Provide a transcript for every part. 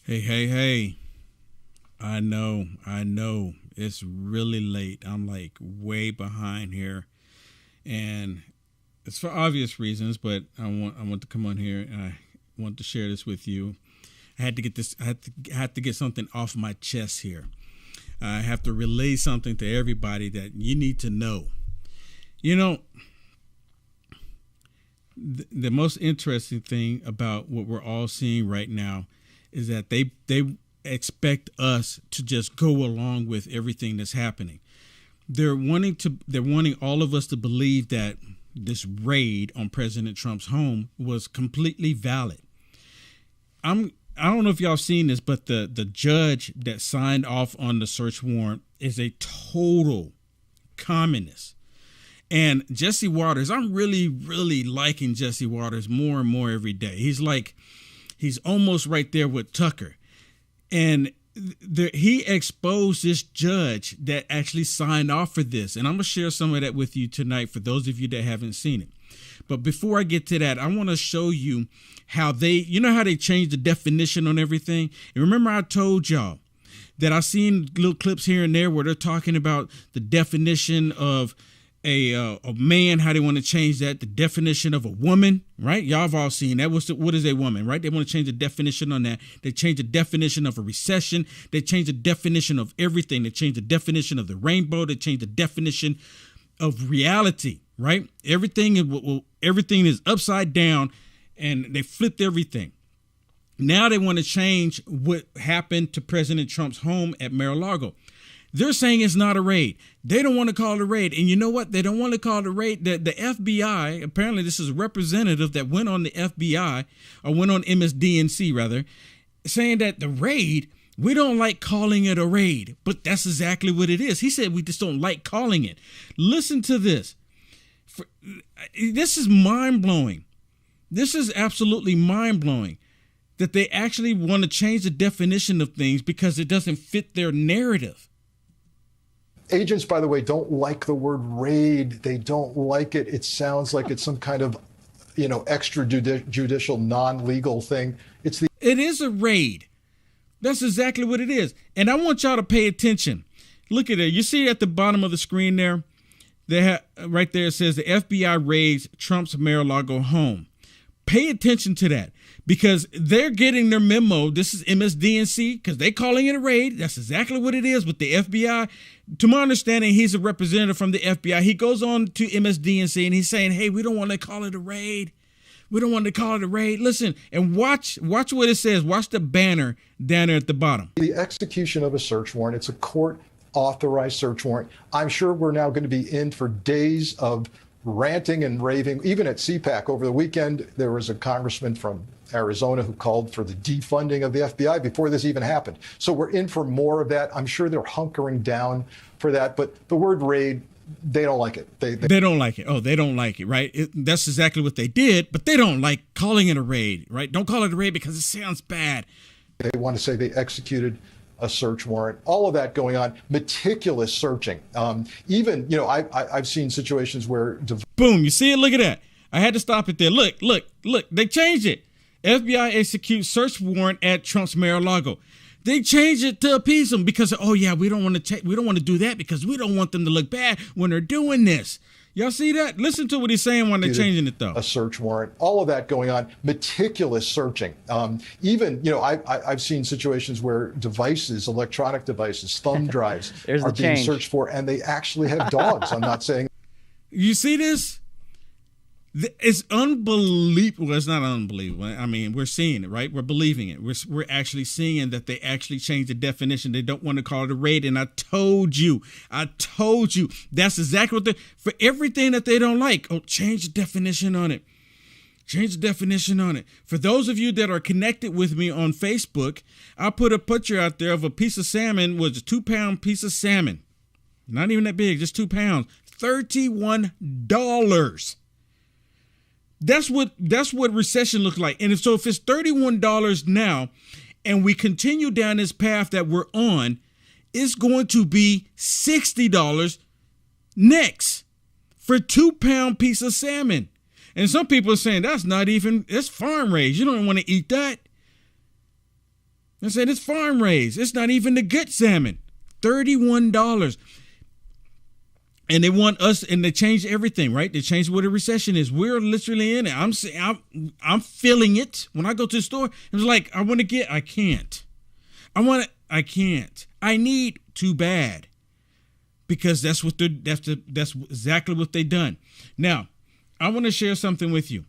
Hey, hey, hey. I know. It's really late. I'm like way behind here. And it's for obvious reasons, but I want to come on here and I want to share this with you. I had to get this I had to get something off my chest here. I have to relay something to everybody that you need to know. You know, the most interesting thing about what we're all seeing right now is that they expect us to just go along with everything that's happening. They're wanting all of us to believe that this raid on President Trump's home was completely valid. I don't know if y'all seen this, but the judge that signed off on the search warrant is a total communist. And Jesse Waters, I'm really, really liking Jesse Waters more and more every day. He's almost right there with Tucker. And he exposed this judge that actually signed off for this. And I'm going to share some of that with you tonight for those of you that haven't seen it. But before I get to that, I want to show you how how they changed the definition on everything. And remember, I told y'all that I've seen little clips here and there where they're talking about the definition of a man, how they want to change that, the definition of a woman, right? Y'all have all seen that. What is a woman, right? They want to change the definition on that. They change the definition of a recession. They change the definition of everything. They change the definition of the rainbow. They change the definition of reality, right? Everything is upside down, and they flipped everything. Now they want to change what happened to President Trump's home at Mar-a-Lago. They're saying it's not a raid. They don't want to call it a raid. And you know what? They don't want to call it a raid. The FBI, apparently this is a representative that went on the FBI, or went on MSDNC rather, saying that the raid, we don't like calling it a raid. But that's exactly what it is. He said we just don't like calling it. Listen to this. This is mind-blowing. This is absolutely mind-blowing that they actually want to change the definition of things because it doesn't fit their narrative. Agents, by the way, don't like the word raid. They don't like it. It sounds like it's some kind of, extrajudicial, non-legal thing. It is a raid. That's exactly what it is. And I want y'all to pay attention. Look at it. You see at the bottom of the screen there? Right there it says the FBI raids Trump's Mar-a-Lago home. Pay attention to that because they're getting their memo. This is MSDNC because they're calling it a raid. That's exactly what it is with the FBI. To my understanding, he's a representative from the FBI. He goes on to MSDNC and he's saying, hey, we don't want to call it a raid. We don't want to call it a raid. Listen and watch what it says. Watch the banner down there at the bottom. The execution of a search warrant. It's a court authorized search warrant. I'm sure we're now going to be in for days of ranting and raving. Even at CPAC over the weekend, there was a congressman from Arizona who called for the defunding of the FBI before this even happened. So we're in for more of that. I'm sure they're hunkering down for that. But the word raid, they don't like it. They don't like it. Oh, they don't like it, right? That's exactly what they did. But they don't like calling it a raid, right? Don't call it a raid because it sounds bad. They want to say they executed a search warrant, all of that going on, meticulous searching. I've seen situations where... Boom, you see it? Look at that. I had to stop it there. Look, they changed it. FBI executes search warrant at Trump's Mar-a-Lago. They changed it to appease them because, we don't want to do that because we don't want them to look bad when they're doing this. Y'all see that? Listen to what he's saying when they're changing it, though. A search warrant, all of that going on, meticulous searching. I've seen situations where devices, electronic devices, thumb drives are being searched for, and they actually have dogs. I'm not saying. You see this? It's unbelievable. Well, it's not unbelievable. I mean, we're seeing it, right? We're believing it. We're actually seeing that they actually changed the definition. They don't want to call it a raid. And I told you, that's exactly for everything that they don't like. Oh, change the definition on it. Change the definition on it. For those of you that are connected with me on Facebook, I put a picture out there of a piece of salmon, was a 2-pound piece of salmon. Not even that big, just 2 pounds. $31. That's what recession looks like. And if it's $31 now and we continue down this path that we're on, it's going to be $60 next for 2-pound piece of salmon. And some people are saying that's farm raised. You don't want to eat that. I said, it's farm raised. It's not even the good salmon. $31. And they want us, and they changed everything, right? They changed what a recession is. We're literally in it. I'm feeling it. When I go to the store, it was like, I can't. I can't. I need too bad. Because that's exactly what they done. Now, I want to share something with you.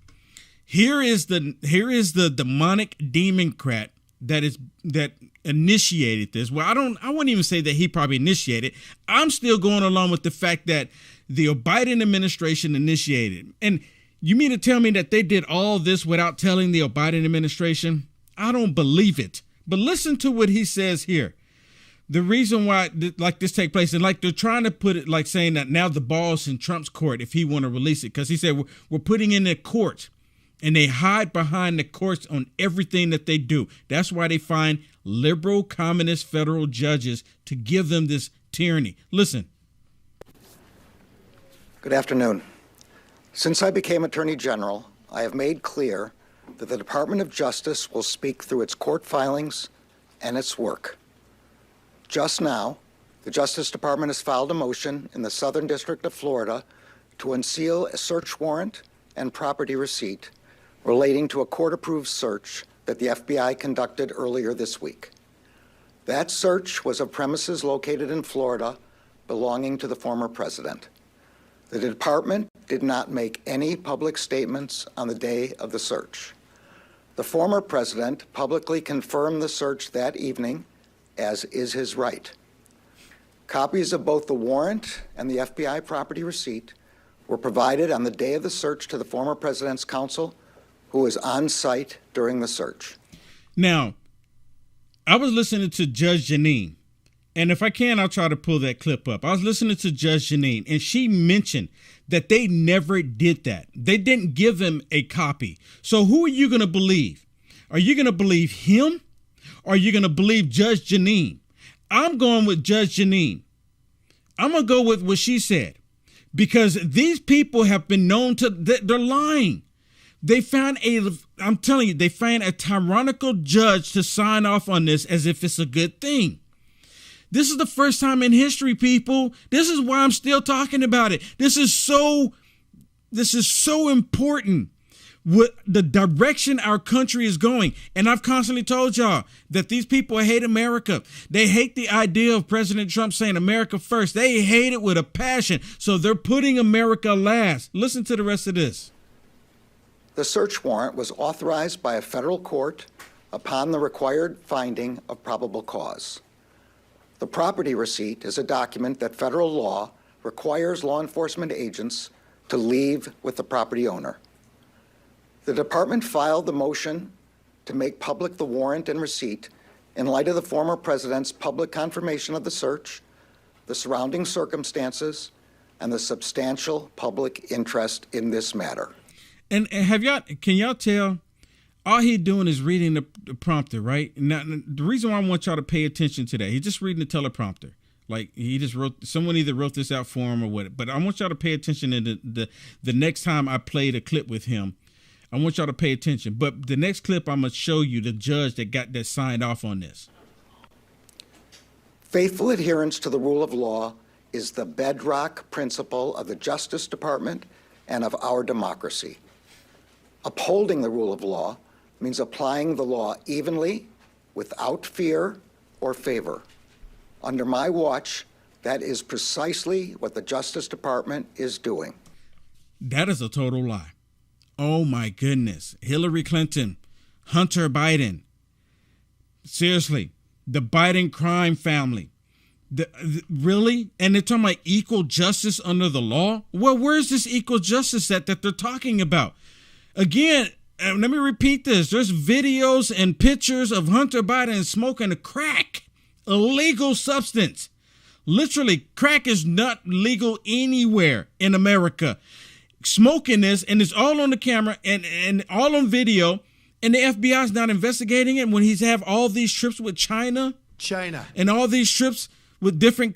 Here is the demonic democrat that initiated this. Well, I wouldn't even say that he probably initiated. I'm still going along with the fact that the Biden administration initiated. And you mean to tell me that they did all this without telling the Biden administration? I don't believe it. But listen to what he says here. The reason why like this take place, and like they're trying to put it like saying that now the ball's in Trump's court if he want to release it, because he said we're putting in the court, and they hide behind the courts on everything that they do. That's why they find liberal communist federal judges to give them this tyranny. Listen. Good afternoon. Since I became Attorney General, I have made clear that the Department of Justice will speak through its court filings and its work. Just now, the Justice Department has filed a motion in the Southern District of Florida to unseal a search warrant and property receipt relating to a court-approved search that the FBI conducted earlier this week. That search was of premises located in Florida belonging to the former president. The department did not make any public statements on the day of the search. The former president publicly confirmed the search that evening, as is his right. Copies of both the warrant and the FBI property receipt were provided on the day of the search to the former president's counsel, who was on site during the search. Now, I was listening to Judge Janine, and if I can, I'll try to pull that clip up. I was listening to Judge Janine, and she mentioned that they never did that. They didn't give him a copy. So who are you going to believe? Are you going to believe him? Or are you going to believe Judge Janine? I'm going with Judge Janine. I'm going to go with what she said, because these people have been known to, they're lying. They found I'm telling you, they found a tyrannical judge to sign off on this as if it's a good thing. This is the first time in history, people. This is why I'm still talking about it. This is so important. What the direction our country is going. And I've constantly told y'all that these people hate America. They hate the idea of President Trump saying America first. They hate it with a passion. So they're putting America last. Listen to the rest of this. The search warrant was authorized by a federal court upon the required finding of probable cause. The property receipt is a document that federal law requires law enforcement agents to leave with the property owner. The department filed the motion to make public the warrant and receipt in light of the former president's public confirmation of the search, the surrounding circumstances, and the substantial public interest in this matter. And can y'all tell, all he doing is reading the prompter, right? Now, the reason why I want y'all to pay attention to that, he's just reading the teleprompter. Like he just someone either wrote this out for him or what. But I want y'all to pay attention to the next time I played a clip with him. I want y'all to pay attention. But the next clip, I'm going to show you the judge that signed off on this. Faithful adherence to the rule of law is the bedrock principle of the Justice Department and of our democracy. Upholding the rule of law means applying the law evenly, without fear or favor. Under my watch, that is precisely what the Justice Department is doing. That is a total lie. Oh my goodness. Hillary Clinton, Hunter Biden. Seriously, the Biden crime family. Really? And they're talking about equal justice under the law? Well, where's this equal justice that they're talking about? Again, let me repeat this. There's videos and pictures of Hunter Biden smoking a crack, a legal substance. Literally, crack is not legal anywhere in America. Smoking this, and it's all on the camera and all on video, and the FBI is not investigating it when he's have all these trips with China and all these trips with different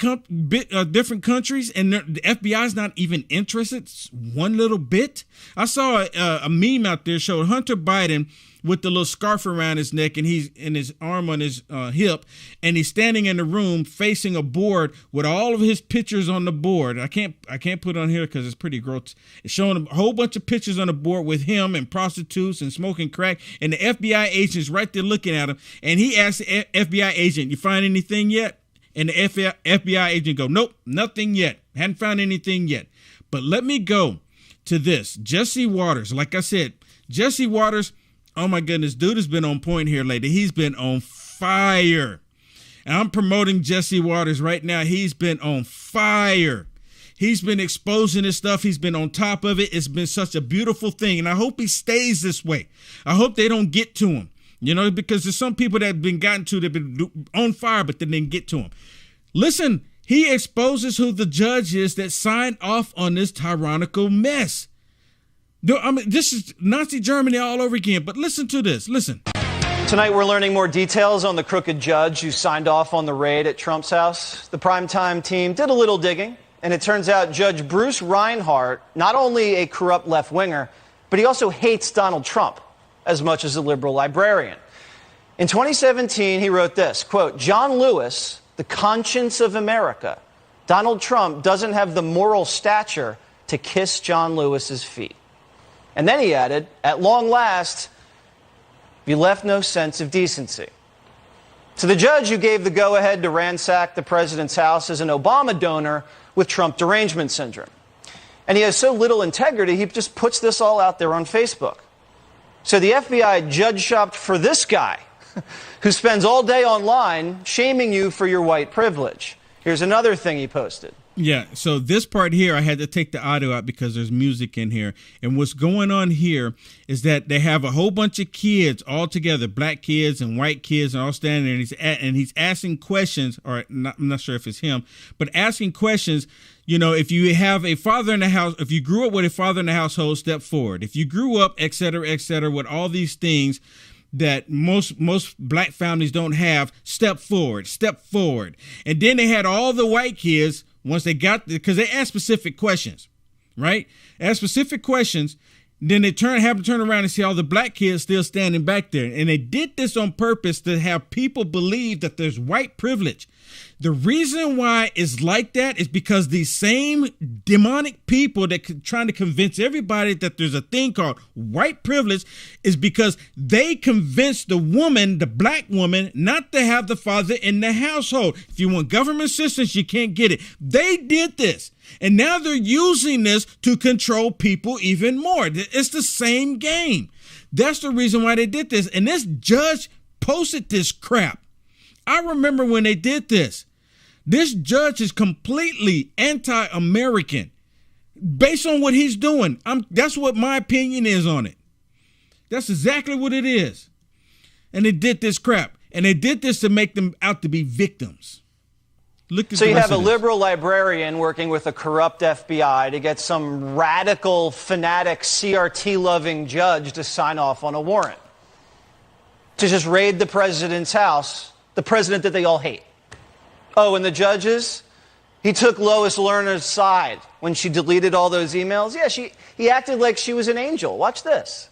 countries, and the FBI is not even interested one little bit. I saw a meme out there showed Hunter Biden with the little scarf around his neck, and he's in his arm on his hip, and he's standing in the room facing a board with all of his pictures on the board. I can't put it on here because it's pretty gross. It's showing a whole bunch of pictures on the board with him and prostitutes and smoking crack, and the FBI agent's right there looking at him, and he asked the FBI agent, "You find anything yet?" And the FBI agent go, "Nope, nothing yet. Hadn't found anything yet." But let me go to this. Jesse Waters, like I said, Jesse Waters, oh my goodness, dude has been on point here lately. He's been on fire. And I'm promoting Jesse Waters right now. He's been on fire. He's been exposing this stuff. He's been on top of it. It's been such a beautiful thing. And I hope he stays this way. I hope they don't get to him. You know, because there's some people that have been gotten to, they've been on fire, but they didn't get to him. Listen, he exposes who the judge is that signed off on this tyrannical mess. I mean, this is Nazi Germany all over again, but listen to this. Listen. Tonight, we're learning more details on the crooked judge who signed off on the raid at Trump's house. The primetime team did a little digging, and it turns out Judge Bruce Reinhart, not only a corrupt left-winger, but he also hates Donald Trump as much as a liberal librarian. In 2017, he wrote this, quote, "John Lewis, the conscience of America. Donald Trump doesn't have the moral stature to kiss John Lewis's feet." And then he added, "At long last, you left no sense of decency." To the judge who gave the go-ahead to ransack the president's house as an Obama donor with Trump derangement syndrome. And he has so little integrity, he just puts this all out there on Facebook. So the FBI judge shopped for this guy who spends all day online shaming you for your white privilege. Here's another thing he posted. Yeah, so this part here, I had to take the audio out because there's music in here. And what's going on here is that they have a whole bunch of kids all together, black kids and white kids, and all standing there. And he's asking questions, or I'm not sure if it's him, but asking questions. You know, if you have a father in the house, if you grew up with a father in the household, step forward. If you grew up, et cetera, with all these things that most black families don't have, step forward. And then they had all the white kids. Once they got, because they asked specific questions, right? Asked specific questions. Then they have to turn around and see all the black kids still standing back there. And they did this on purpose to have people believe that there's white privilege. The reason why it's like that is because these same demonic people that trying to convince everybody that there's a thing called white privilege is because they convinced the woman, the black woman, not to have the father in the household. If you want government assistance, you can't get it. They did this. And now they're using this to control people even more. It's the same game. That's the reason why they did this. And this judge posted this crap. I remember when they did this. This judge is completely anti-American based on what he's doing. That's what my opinion is on it. That's exactly what it is. And they did this crap. And they did this to make them out to be victims. So you have a liberal librarian working with a corrupt FBI to get some radical, fanatic, CRT-loving judge to sign off on a warrant to just raid the president's house, the president that they all hate. Oh, and the judges? He took Lois Lerner's side when she deleted all those emails. Yeah, he acted like she was an angel. Watch this.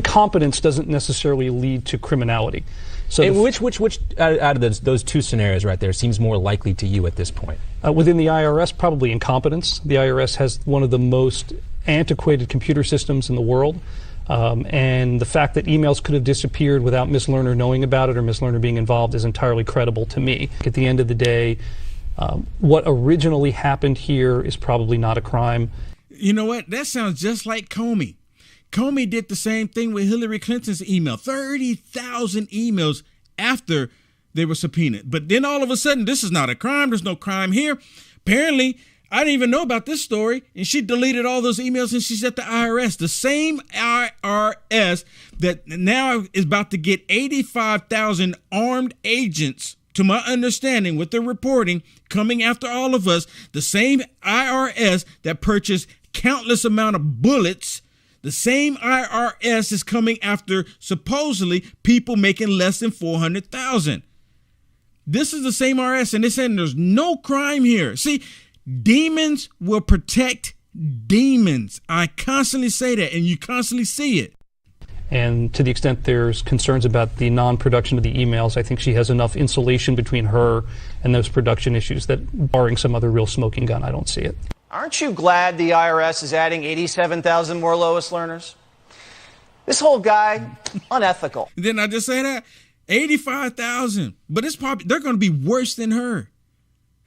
Competence doesn't necessarily lead to criminality. So which out of those two scenarios right there seems more likely to you at this point? Within the IRS, probably incompetence. The IRS has one of the most antiquated computer systems in the world. And the fact that emails could have disappeared without Ms. Lerner knowing about it or Ms. Lerner being involved is entirely credible to me. At the end of the day, what originally happened here is probably not a crime. You know what? That sounds just like Comey. Comey did the same thing with Hillary Clinton's email, 30,000 emails after they were subpoenaed. But then all of a sudden, this is not a crime. There's no crime here. Apparently, I didn't even know about this story. And she deleted all those emails and she's at the IRS, the same IRS that now is about to get 85,000 armed agents, to my understanding, with the reporting coming after all of us, the same IRS that purchased countless amount of bullets. The same IRS is coming after supposedly people making less than $400,000. This is the same IRS, and they're saying there's no crime here. See, demons will protect demons. I constantly say that, and you constantly see it. And to the extent there's concerns about the non-production of the emails, I think she has enough insulation between her and those production issues that, barring some other real smoking gun, I don't see it. Aren't you glad the IRS is adding 87,000 more lowest learners? This whole guy, unethical. Didn't I just say that? 85,000. But it's probably, they're going to be worse than her.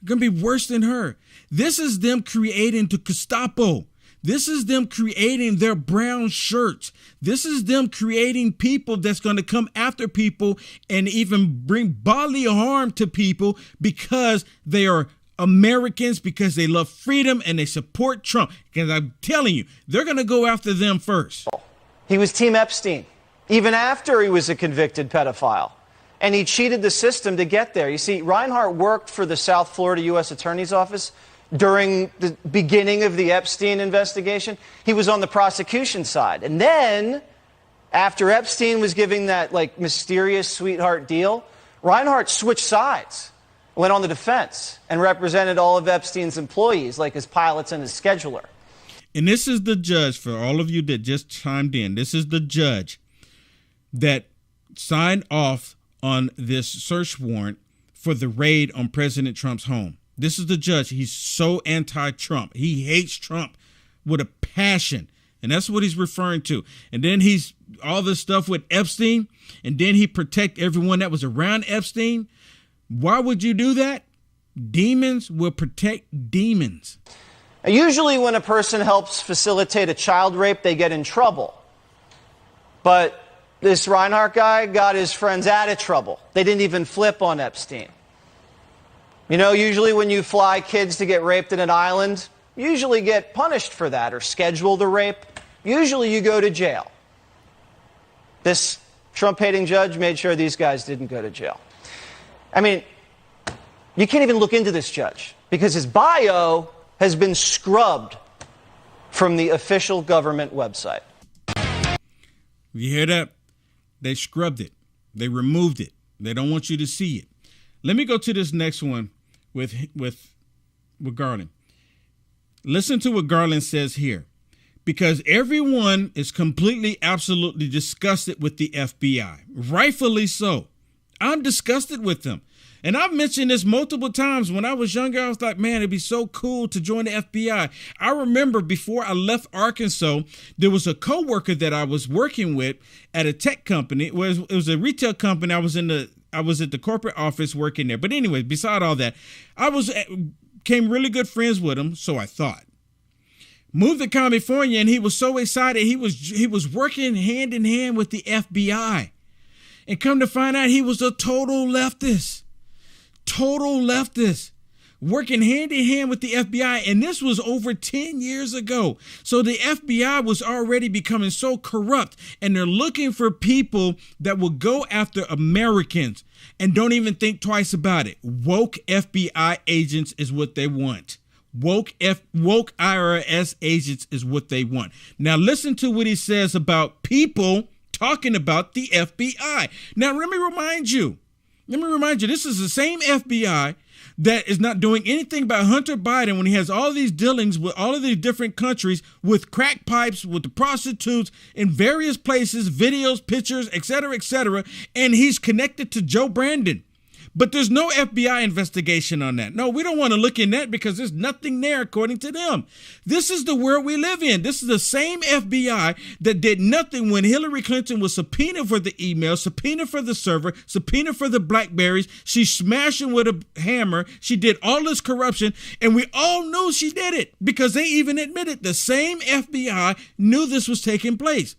Going to be worse than her. This is them creating the Gestapo. This is them creating their brown shirts. This is them creating people that's going to come after people and even bring bodily harm to people because they are Americans, because they love freedom and they support Trump. Because I'm telling you, they're going to go after them first. He was Team Epstein, even after he was a convicted pedophile. And he cheated the system to get there. You see, Reinhart worked for the South Florida U.S. Attorney's Office during the beginning of the Epstein investigation. He was on the prosecution side. And then, after Epstein was giving that, like, mysterious sweetheart deal, Reinhart switched sides, went on the defense, and represented all of Epstein's employees, like his pilots and his scheduler. And this is the judge, for all of you that just chimed in, this is the judge that signed off on this search warrant for the raid on President Trump's home. This is the judge. He's so anti-Trump. He hates Trump with a passion. And that's what he's referring to. And then he's all this stuff with Epstein. And then he protect everyone that was around Epstein. Why would you do that? Demons will protect demons. Usually when a person helps facilitate a child rape, they get in trouble. But this Reinhart guy got his friends out of trouble. They didn't even flip on Epstein. You know, usually when you fly kids to get raped in an island, you usually get punished for that or schedule the rape. Usually you go to jail. This Trump-hating judge made sure these guys didn't go to jail. I mean, you can't even look into this judge because his bio has been scrubbed from the official government website. You hear that? They scrubbed it. They removed it. They don't want you to see it. Let me go to this next one with Garland. Listen to what Garland says here. Because everyone is completely, absolutely disgusted with the FBI. Rightfully so. I'm disgusted with them. And I've mentioned this multiple times. When I was younger, I was like, man, it'd be so cool to join the FBI. I remember before I left Arkansas, there was a coworker that I was working with at a tech company. It was a retail company. I was at the corporate office working there. But anyway, beside all that, became really good friends with him, so I thought. Moved to California, and he was so excited. He was working hand in hand with the FBI. And come to find out, he was a total leftist. Total leftist. Working hand in hand with the FBI. And this was over 10 years ago. So the FBI was already becoming so corrupt. And they're looking for people that will go after Americans and don't even think twice about it. Woke FBI agents is what they want. Woke IRS agents is what they want. Now listen to what he says about people talking about the FBI. Now let me remind you, this is the same FBI that is not doing anything about Hunter Biden when he has all these dealings with all of these different countries with crack pipes, with the prostitutes in various places, videos, pictures, etc., and he's connected to Joe Brandon. But there's no FBI investigation on that. No, we don't want to look in that because there's nothing there according to them. This is the world we live in. This is the same FBI that did nothing when Hillary Clinton was subpoenaed for the email, subpoenaed for the server, subpoenaed for the Blackberries. She smashed him with a hammer. She did all this corruption, and we all knew she did it because they even admitted the same FBI knew this was taking place.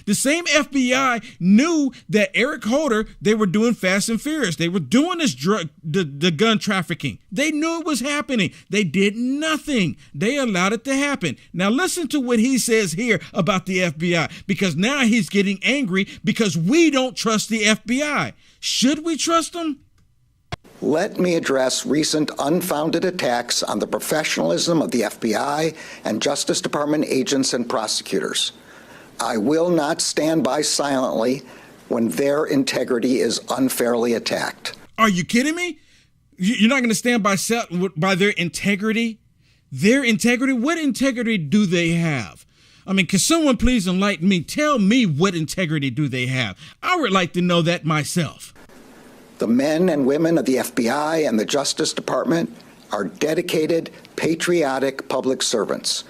The same FBI knew that Eric Holder, they were doing Fast and Furious. They were doing this the gun trafficking. They knew it was happening. They did nothing. They allowed it to happen. Now listen to what he says here about the FBI, because now he's getting angry because we don't trust the FBI. Should we trust them? Let me address recent unfounded attacks on the professionalism of the FBI and Justice Department agents and prosecutors. I will not stand by silently when their integrity is unfairly attacked. Are you kidding me? You're not going to stand by their integrity? Their integrity? What integrity do they have? I mean, can someone please enlighten me? Tell me, what integrity do they have? I would like to know that myself. The men and women of the FBI and the Justice Department are dedicated, patriotic public servants.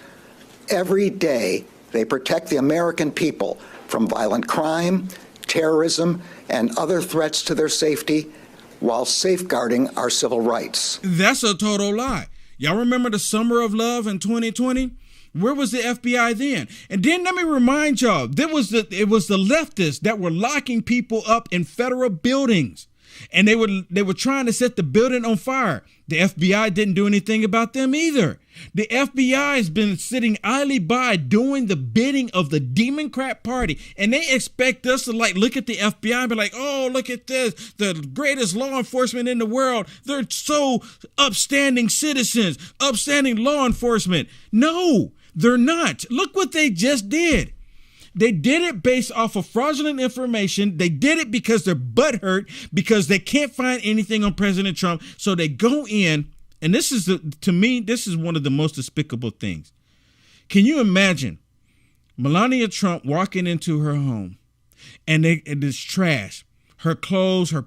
Every day, they protect the American people from violent crime, terrorism, and other threats to their safety while safeguarding our civil rights. That's a total lie. Y'all remember the summer of love in 2020? Where was the FBI then? And then let me remind y'all, it was the leftists that were locking people up in federal buildings. And they were trying to set the building on fire. The FBI didn't do anything about them either. The FBI has been sitting idly by doing the bidding of the Democrat Party. And they expect us to look at the FBI and be like, oh, look at this, the greatest law enforcement in the world. They're so upstanding citizens, upstanding law enforcement. No, they're not. Look what they just did. They did it based off of fraudulent information. They did it because they're butthurt, because they can't find anything on President Trump. So they go in, and this is, to me, this is one of the most despicable things. Can you imagine Melania Trump walking into her home and there's trash, her clothes, her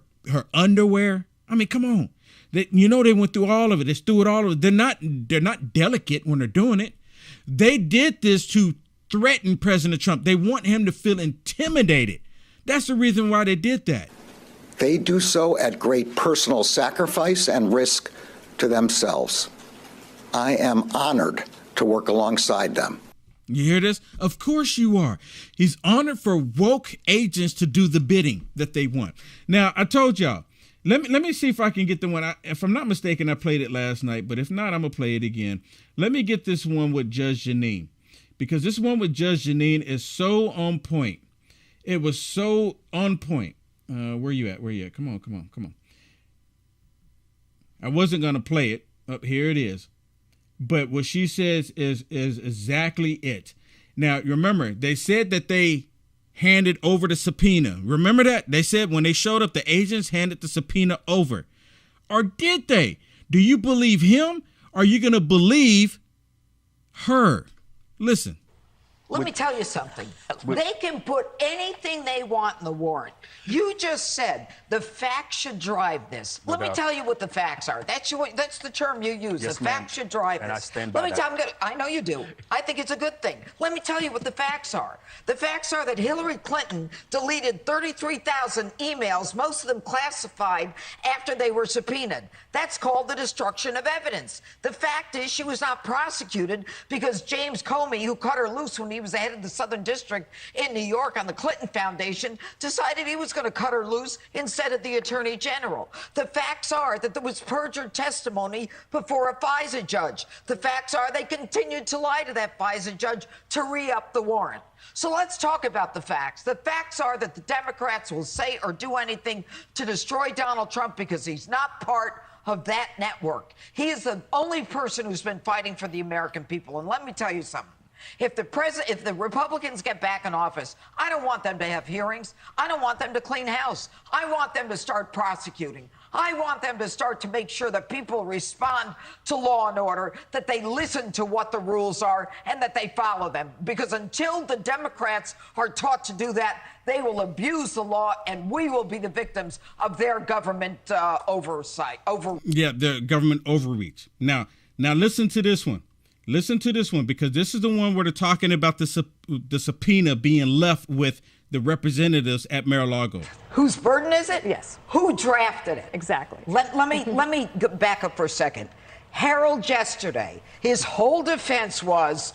underwear? I mean, come on. They went through all of it. They threw it all of it. They're not delicate when they're doing it. They did this to threaten President Trump. They want him to feel intimidated. That's the reason why they did that. They do so at great personal sacrifice and risk to themselves. I am honored to work alongside them. You hear this? Of course you are. He's honored for woke agents to do the bidding that they want. Now, I told y'all, let me see if I can get the one. If I'm not mistaken, I played it last night, but if not, I'm going to play it again. Let me get this one with Judge Jeanine. Because this one with Judge Jeanine is so on point. It was so on point. Where you at? Come on. I wasn't going to play it. Up here it is. But what she says is exactly it. Now, remember, they said that they handed over the subpoena. Remember that? They said when they showed up, the agents handed the subpoena over. Or did they? Do you believe him? Or are you going to believe her? Listen. Let me tell you something. They can put anything they want in the warrant. You just said the facts should drive this. Let me tell you what the facts are. That's the term you use. Yes, the facts should drive and this. I stand by that. I know you do. I think it's a good thing. Let me tell you what the facts are. The facts are that Hillary Clinton deleted 33,000 emails, most of them classified, after they were subpoenaed. That's called the destruction of evidence. The fact is she was not prosecuted because James Comey, who cut her loose when he was the head of the Southern District in New York on the Clinton Foundation, decided he was going to cut her loose instead of the Attorney General. The facts are that there was perjured testimony before a FISA judge. The facts are they continued to lie to that FISA judge to re-up the warrant. So let's talk about the facts. The facts are that the Democrats will say or do anything to destroy Donald Trump because he's not part of that network. He is the only person who's been fighting for the American people. And let me tell you something. If the Republicans get back in office, I don't want them to have hearings. I don't want them to clean house. I want them to start prosecuting. I want them to start to make sure that people respond to law and order, that they listen to what the rules are, and that they follow them. Because until the Democrats are taught to do that, they will abuse the law, and we will be the victims of their government oversight. Yeah, the government overreach. Now listen to this one. Listen to this one, because this is the one where they're talking about the subpoena being left with the representatives at Mar-a-Lago. Whose burden is it? Yes. Who drafted it? Exactly. Let me back up for a second. Harold yesterday, his whole defense was,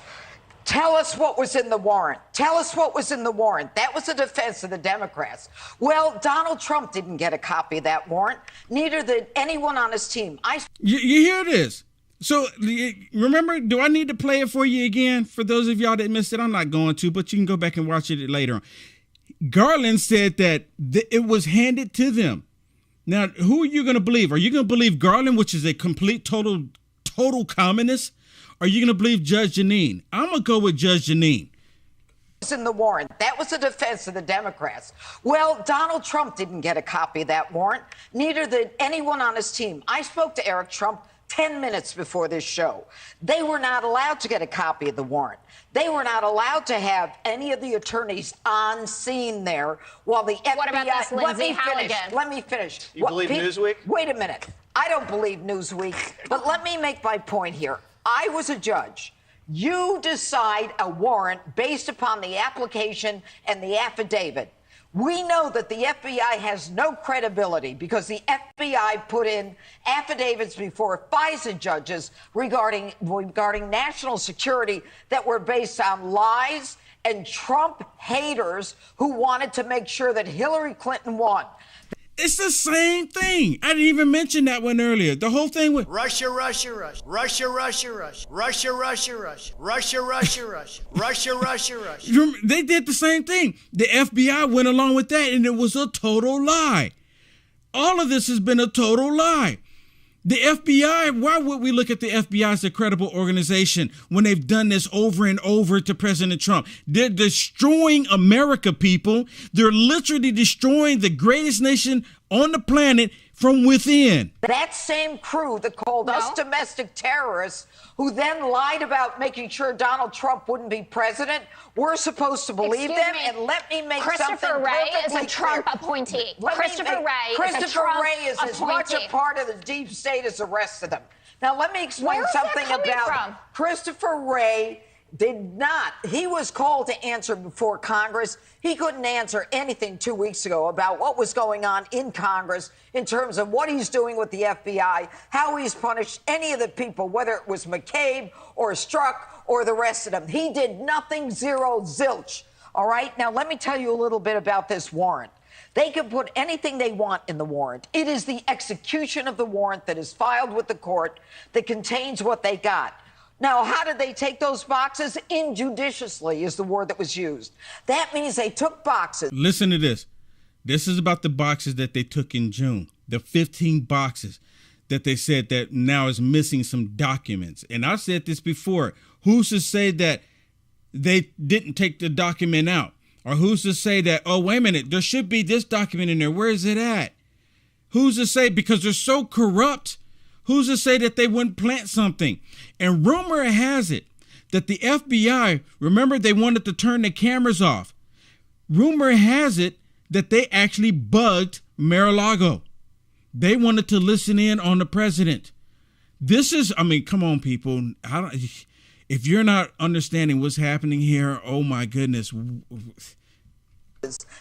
tell us what was in the warrant. Tell us what was in the warrant. That was the defense of the Democrats. Well, Donald Trump didn't get a copy of that warrant. Neither did anyone on his team. You hear this? So remember, do I need to play it for you again? For those of y'all that missed it, I'm not going to, but you can go back and watch it later on. Garland said that it was handed to them. Now, who are you going to believe? Are you going to believe Garland, which is a complete, total communist? Or are you going to believe Judge Jeanine? I'm going to go with Judge Jeanine. in the warrant. That was the defense of the Democrats. Well, Donald Trump didn't get a copy of that warrant. Neither did anyone on his team. I spoke to Eric Trump 10 minutes before this show. They were not allowed to get a copy of the warrant. They were not allowed to have any of the attorneys on scene there while the FBI... What about this Lindsay Halligan? Let me finish. You believe Newsweek? Wait a minute. I don't believe Newsweek, but let me make my point here. I was a judge. You decide a warrant based upon the application and the affidavit. We know that the FBI has no credibility because the FBI put in affidavits before FISA judges regarding national security that were based on lies and Trump haters who wanted to make sure that Hillary Clinton won. It's the same thing. I didn't even mention that one earlier. The whole thing with Russia, Russia, Russia, Russia, Russia, Russia, Russia, Russia, Russia, Russia, Russia, Russia, Russia, Russia, Russia. They did the same thing. The FBI went along with that, and it was a total lie. All of this has been a total lie. The FBI, why would we look at the FBI as a credible organization when they've done this over and over to President Trump? They're destroying America, people. They're literally destroying the greatest nation on the planet from within. That same crew that called us domestic terrorists, who then lied about making sure Donald Trump wouldn't be president, we're supposed to believe them. And let me make Christopher Wray is a Trump appointee. Christopher Wray is as much a part of the deep state as the rest of them. Now, let me explain something about Christopher Wray. Did not. He was called to answer before Congress. He couldn't answer anything 2 weeks ago about what was going on in Congress in terms of what he's doing with the FBI, how he's punished any of the people, whether it was McCabe or Strzok or the rest of them. He did nothing, zero, zilch. All right? Now, let me tell you a little bit about this warrant. They can put anything they want in the warrant. It is the execution of the warrant that is filed with the court that contains what they got. Now, how did they take those boxes? Injudiciously is the word that was used. That means they took boxes. Listen to this. This is about the boxes that they took in June. The 15 boxes that they said that now is missing some documents. And I've said this before. Who's to say that they didn't take the document out? Or who's to say that, oh, wait a minute, there should be this document in there. Where is it at? Who's to say? Because they're so corrupt. Who's to say that they wouldn't plant something? And rumor has it that the FBI, remember, they wanted to turn the cameras off. Rumor has it that they actually bugged Mar-a-Lago. They wanted to listen in on the president. This is, I mean, come on, people. If you're not understanding what's happening here, oh my goodness.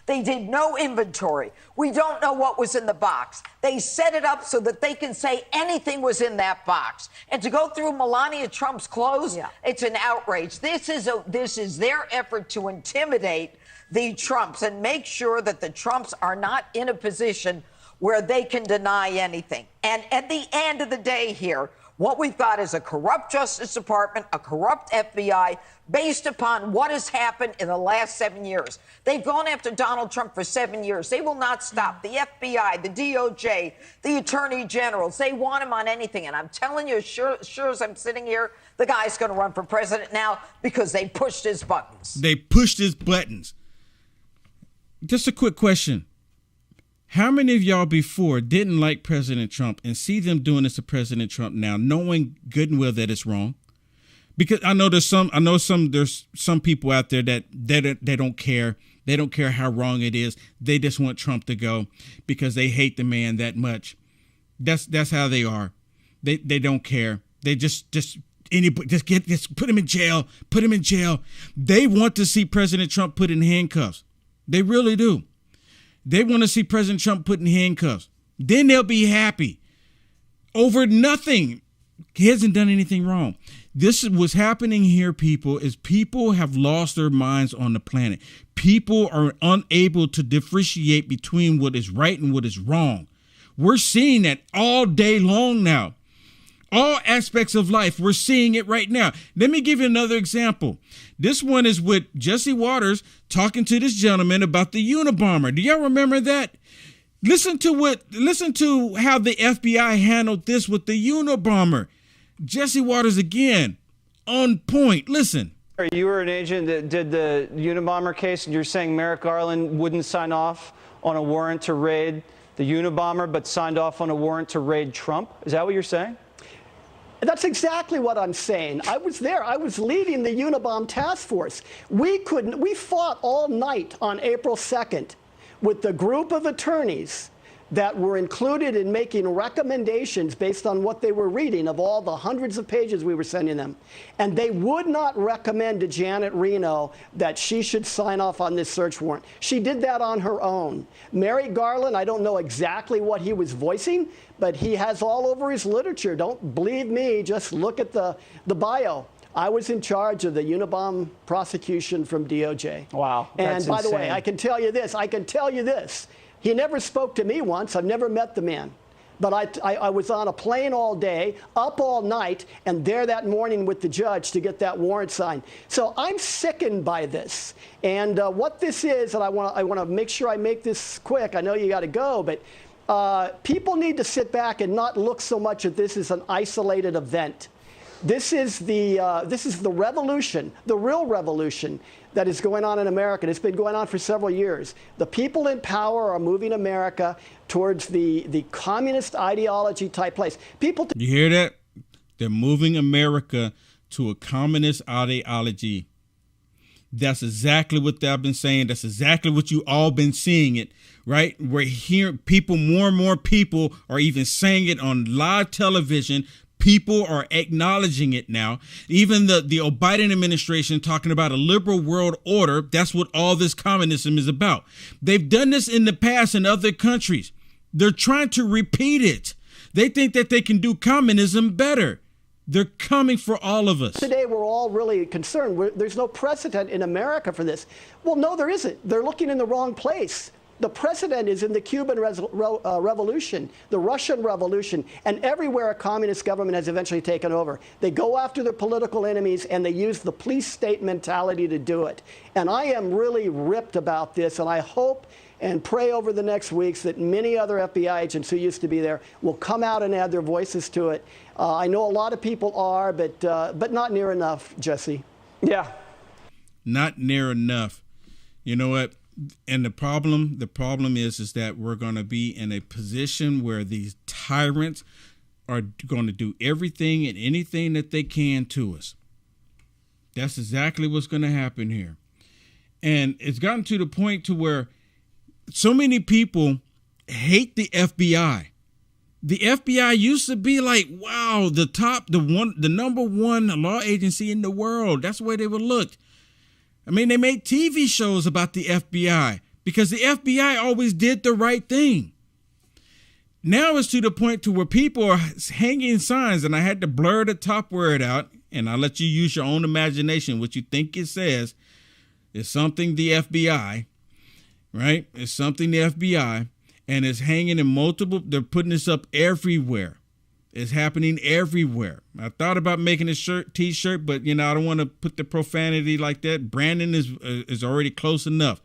They did no inventory. We don't know what was in the box. They set it up so that they can say anything was in that box. And to go through Melania Trump's clothes, it's an outrage. This is their effort to intimidate the Trumps and make sure that the Trumps are not in a position where they can deny anything. And at the end of the day here, what we've got is a corrupt Justice Department, a corrupt FBI, based upon what has happened in the last 7 years. They've gone after Donald Trump for 7 years. They will not stop. The FBI, the DOJ, the Attorney Generals, they want him on anything. And I'm telling you, sure as I'm sitting here, the guy's going to run for president now because they pushed his buttons. They pushed his buttons. Just a quick question. How many of y'all before didn't like President Trump and see them doing this to President Trump now, knowing good and well that it's wrong? Because I know there's some people out there that they don't care. They don't care how wrong it is. They just want Trump to go because they hate the man that much. That's how they are. They don't care. They just put him in jail. Put him in jail. They want to see President Trump put in handcuffs. They really do. They want to see President Trump put in handcuffs. Then they'll be happy over nothing. He hasn't done anything wrong. This is what's happening here, people, is people have lost their minds on the planet. People are unable to differentiate between what is right and what is wrong. We're seeing that all day long now. All aspects of life, we're seeing it right now. Let me give you another example. This one is with Jesse Waters talking to this gentleman about the Unabomber. Do y'all remember that? Listen to how the FBI handled this with the Unabomber. Jesse Waters again, on point. Listen. You were an agent that did the Unabomber case, and you're saying Merrick Garland wouldn't sign off on a warrant to raid the Unabomber, but signed off on a warrant to raid Trump? Is that what you're saying? That's exactly what I'm saying. I was there. I was leading the Unabomb task force. We fought all night on April 2nd with the group of attorneys that were included in making recommendations based on what they were reading of all the hundreds of pages we were sending them. And they would not recommend to Janet Reno that she should sign off on this search warrant. She did that on her own. Merrick Garland, I don't know exactly what he was voicing, but he has all over his literature. Don't believe me, just look at the bio. I was in charge of the Unabomb prosecution from DOJ. Wow. And by the way, I can tell you this. He never spoke to me once. I've never met the man. But I was on a plane all day, up all night, and there that morning with the judge to get that warrant signed. So I'm sickened by this. And what this is, and I want to make sure I make this quick. I know you got to go, but people need to sit back and not look so much at this as an isolated event. This is the revolution, the real revolution that is going on in America. It's been going on for several years. The people in power are moving America towards the communist ideology type place. You hear that? They're moving America to a communist ideology. That's exactly what I've been saying. That's exactly what you all been seeing it, right? We're hearing people, more and more people are even saying it on live television. People are acknowledging it now. Even the Biden administration talking about a liberal world order. That's what all this communism is about. They've done this in the past in other countries. They're trying to repeat it. They think that they can do communism better. They're coming for all of us. Today, we're all really concerned. There's no precedent in America for this. Well, no, there isn't. They're looking in the wrong place. The precedent is in the Cuban Revolution, the Russian Revolution, and everywhere a communist government has eventually taken over. They go after their political enemies, and they use the police state mentality to do it. And I am really ripped about this, and I hope and pray over the next weeks that many other FBI agents who used to be there will come out and add their voices to it. I know a lot of people are, but not near enough, Jesse. Yeah. Not near enough. You know what? And the problem is that we're going to be in a position where these tyrants are going to do everything and anything that they can to us. That's exactly what's going to happen here. And it's gotten to the point to where so many people hate the FBI. The FBI used to be like, wow, the number one law agency in the world. That's the way they were looked. I mean, they made TV shows about the FBI because the FBI always did the right thing. Now it's to the point to where people are hanging signs, and I had to blur the top word out, and I'll let you use your own imagination. What you think it says is something the FBI, right? It's something the FBI, and it's hanging in multiple. They're putting this up everywhere. It's happening everywhere. I thought about making a t-shirt, but I don't want to put the profanity like that. Brandon is already close enough.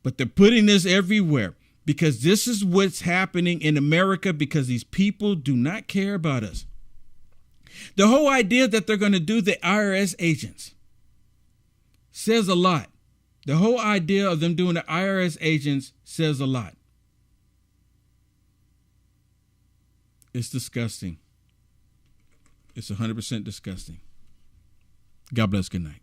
But they're putting this everywhere because this is what's happening in America because these people do not care about us. The whole idea that they're going to do the IRS agents says a lot. The whole idea of them doing the IRS agents says a lot. It's disgusting. It's 100% disgusting. God bless. Good night.